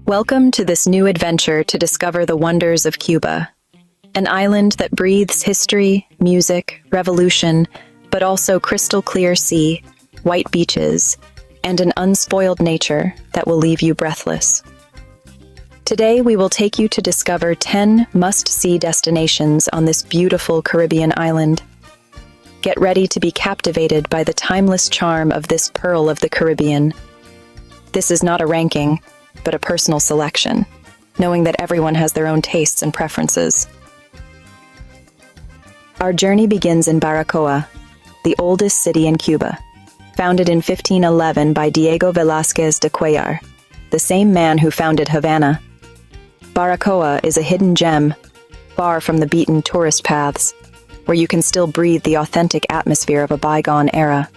Welcome to this new adventure to discover the wonders of Cuba, an island that breathes history, music, revolution, but also crystal clear sea, white beaches, and an unspoiled nature that will leave you breathless. Today, we will take you to discover 10 must-see destinations on this beautiful Caribbean island. Get ready to be captivated by the timeless charm of this pearl of the Caribbean. This is not a ranking, but a personal selection, knowing that everyone has their own tastes and preferences. Our journey begins in Baracoa, the oldest city in Cuba, founded in 1511 by Diego Velázquez de Cuellar, the same man who founded Havana. Baracoa is a hidden gem, far from the beaten tourist paths, where you can still breathe the authentic atmosphere of a bygone era.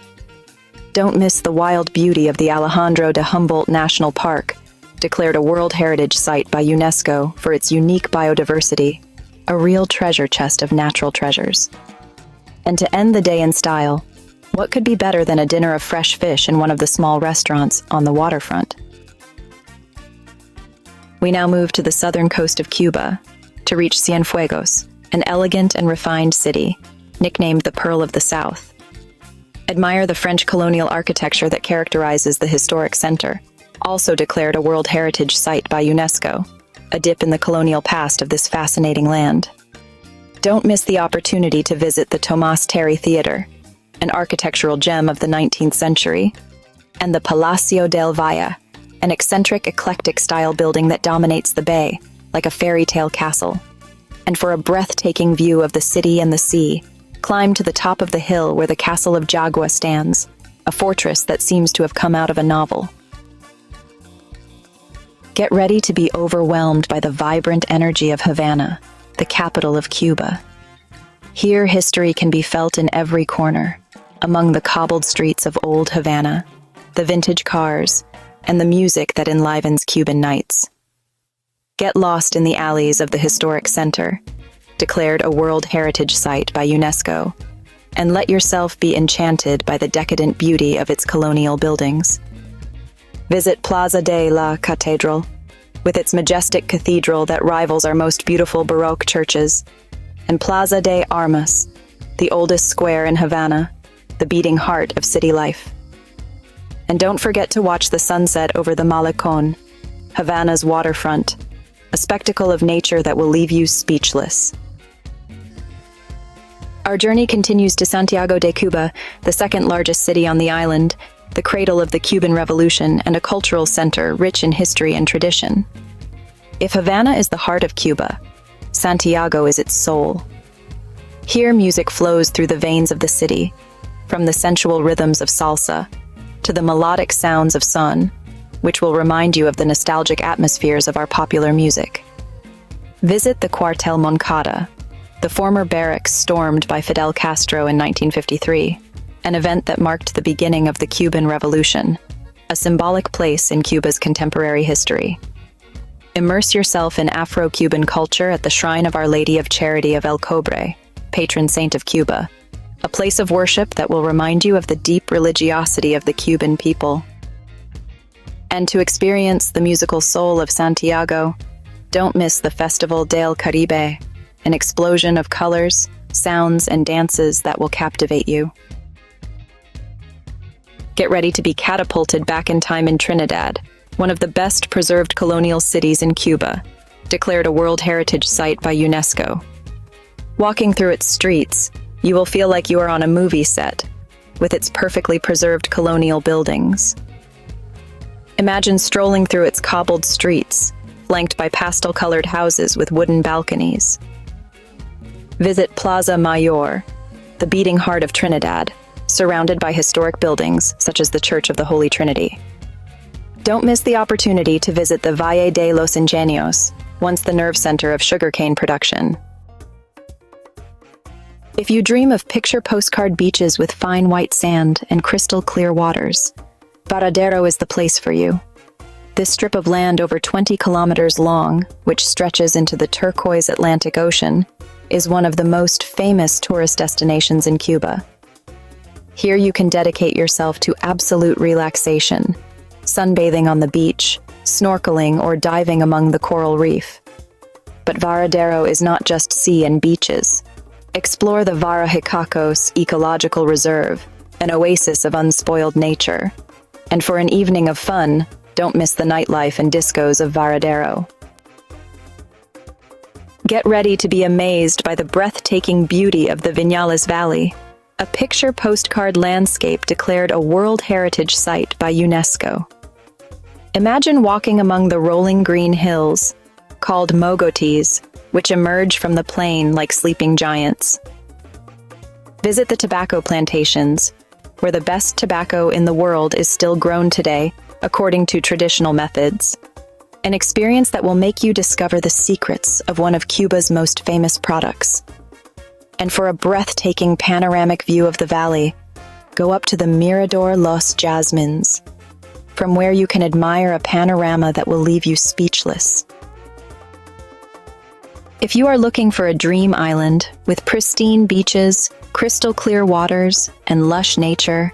Don't miss the wild beauty of the Alejandro de Humboldt National Park, declared a World Heritage Site by UNESCO for its unique biodiversity, a real treasure chest of natural treasures. And to end the day in style, what could be better than a dinner of fresh fish in one of the small restaurants on the waterfront? We now move to the southern coast of Cuba to reach Cienfuegos, an elegant and refined city, nicknamed the Pearl of the South. Admire the French colonial architecture that characterizes the historic center, also declared a World Heritage Site by UNESCO, a dip in the colonial past of this fascinating land. Don't miss the opportunity to visit the Tomás Terry Theater, an architectural gem of the 19th century, and the Palacio del Valle, an eccentric, eclectic-style building that dominates the bay, like a fairy tale castle. And for a breathtaking view of the city and the sea, climb to the top of the hill where the Castle of Jagua stands, a fortress that seems to have come out of a novel. Get ready to be overwhelmed by the vibrant energy of Havana, the capital of Cuba. Here, history can be felt in every corner, among the cobbled streets of old Havana, the vintage cars, and the music that enlivens Cuban nights. Get lost in the alleys of the historic center, declared a World Heritage Site by UNESCO, and let yourself be enchanted by the decadent beauty of its colonial buildings. Visit Plaza de la Catedral, with its majestic cathedral that rivals our most beautiful Baroque churches, and Plaza de Armas, the oldest square in Havana, the beating heart of city life. And don't forget to watch the sunset over the Malecón, Havana's waterfront, a spectacle of nature that will leave you speechless. Our journey continues to Santiago de Cuba, the second largest city on the island, the cradle of the Cuban Revolution and a cultural center rich in history and tradition. If Havana is the heart of Cuba, Santiago is its soul. Here music flows through the veins of the city, from the sensual rhythms of salsa to the melodic sounds of son, which will remind you of the nostalgic atmospheres of our popular music. Visit the Cuartel Moncada, the former barracks stormed by Fidel Castro in 1953, an event that marked the beginning of the Cuban Revolution, a symbolic place in Cuba's contemporary history. Immerse yourself in Afro-Cuban culture at the Shrine of Our Lady of Charity of El Cobre, patron saint of Cuba, a place of worship that will remind you of the deep religiosity of the Cuban people. And to experience the musical soul of Santiago, don't miss the Festival del Caribe, an explosion of colors, sounds, and dances that will captivate you. Get ready to be catapulted back in time in Trinidad, one of the best preserved colonial cities in Cuba, declared a World Heritage Site by UNESCO. Walking through its streets, you will feel like you are on a movie set, with its perfectly preserved colonial buildings. Imagine strolling through its cobbled streets, flanked by pastel-colored houses with wooden balconies. Visit Plaza Mayor, the beating heart of Trinidad, surrounded by historic buildings such as the Church of the Holy Trinity. Don't miss the opportunity to visit the Valle de los Ingenios, once the nerve center of sugarcane production. If you dream of picture postcard beaches with fine white sand and crystal clear waters, Varadero is the place for you. This strip of land over 20 kilometers long, which stretches into the turquoise Atlantic Ocean, is one of the most famous tourist destinations in Cuba. Here you can dedicate yourself to absolute relaxation, sunbathing on the beach, snorkeling, or diving among the coral reef. But Varadero is not just sea and beaches. Explore the Varadero Ecological Reserve, an oasis of unspoiled nature. And for an evening of fun, don't miss the nightlife and discos of Varadero. Get ready to be amazed by the breathtaking beauty of the Viñales Valley, a picture postcard landscape declared a World Heritage Site by UNESCO. Imagine walking among the rolling green hills, called mogotes, which emerge from the plain like sleeping giants. Visit the tobacco plantations, where the best tobacco in the world is still grown today, according to traditional methods. An experience that will make you discover the secrets of one of Cuba's most famous products. And for a breathtaking panoramic view of the valley, go up to the Mirador Los Jasmines, from where you can admire a panorama that will leave you speechless. If you are looking for a dream island with pristine beaches, crystal clear waters, and lush nature,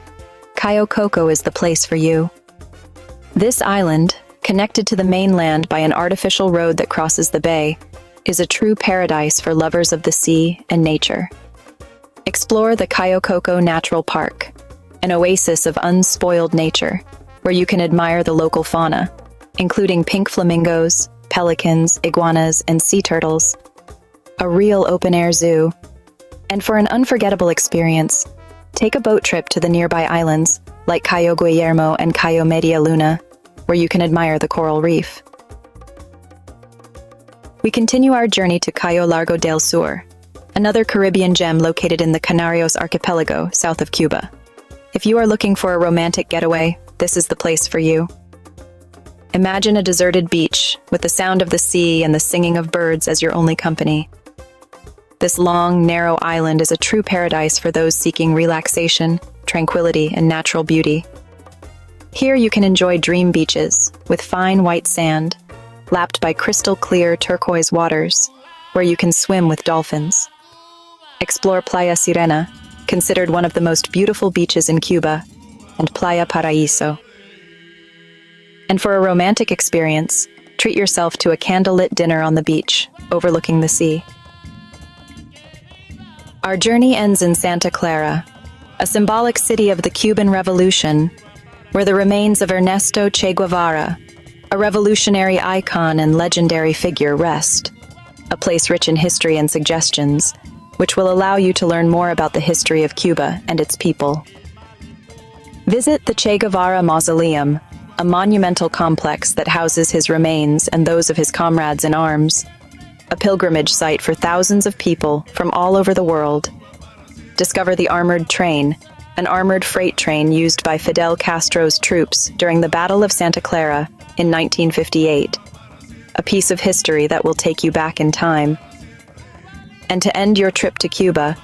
Cayo Coco is the place for you. This island, connected to the mainland by an artificial road that crosses the bay, is a true paradise for lovers of the sea and nature. Explore the Cayo Coco Natural Park, an oasis of unspoiled nature, where you can admire the local fauna, including pink flamingos, pelicans, iguanas, and sea turtles, a real open-air zoo. And for an unforgettable experience, take a boat trip to the nearby islands, like Cayo Guillermo and Cayo Media Luna, where you can admire the coral reef. We continue our journey to Cayo Largo del Sur, another Caribbean gem located in the Canarios archipelago, south of Cuba. If you are looking for a romantic getaway, this is the place for you. Imagine a deserted beach with the sound of the sea and the singing of birds as your only company. This long, narrow island is a true paradise for those seeking relaxation, tranquility, and natural beauty. Here you can enjoy dream beaches with fine white sand, lapped by crystal clear turquoise waters, where you can swim with dolphins. Explore Playa Sirena, considered one of the most beautiful beaches in Cuba, and Playa Paraíso. And for a romantic experience, treat yourself to a candlelit dinner on the beach, overlooking the sea. Our journey ends in Santa Clara, a symbolic city of the Cuban Revolution, where the remains of Ernesto Che Guevara, a revolutionary icon and legendary figure, rest, a place rich in history and suggestions, which will allow you to learn more about the history of Cuba and its people. Visit the Che Guevara Mausoleum, a monumental complex that houses his remains and those of his comrades in arms, a pilgrimage site for thousands of people from all over the world. Discover the Armored Train, an armored freight train used by Fidel Castro's troops during the Battle of Santa Clara in 1958, a piece of history that will take you back in time. And to end your trip to Cuba,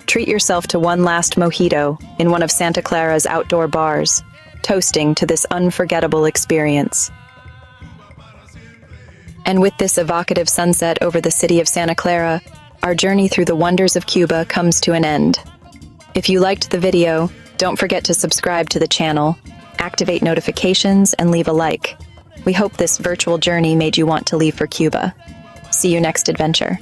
treat yourself to one last mojito in one of Santa Clara's outdoor bars, toasting to this unforgettable experience. And with this evocative sunset over the city of Santa Clara, our journey through the wonders of Cuba comes to an end. If you liked the video, don't forget to subscribe to the channel, activate notifications, and leave a like. We hope this virtual journey made you want to leave for Cuba. See you next adventure.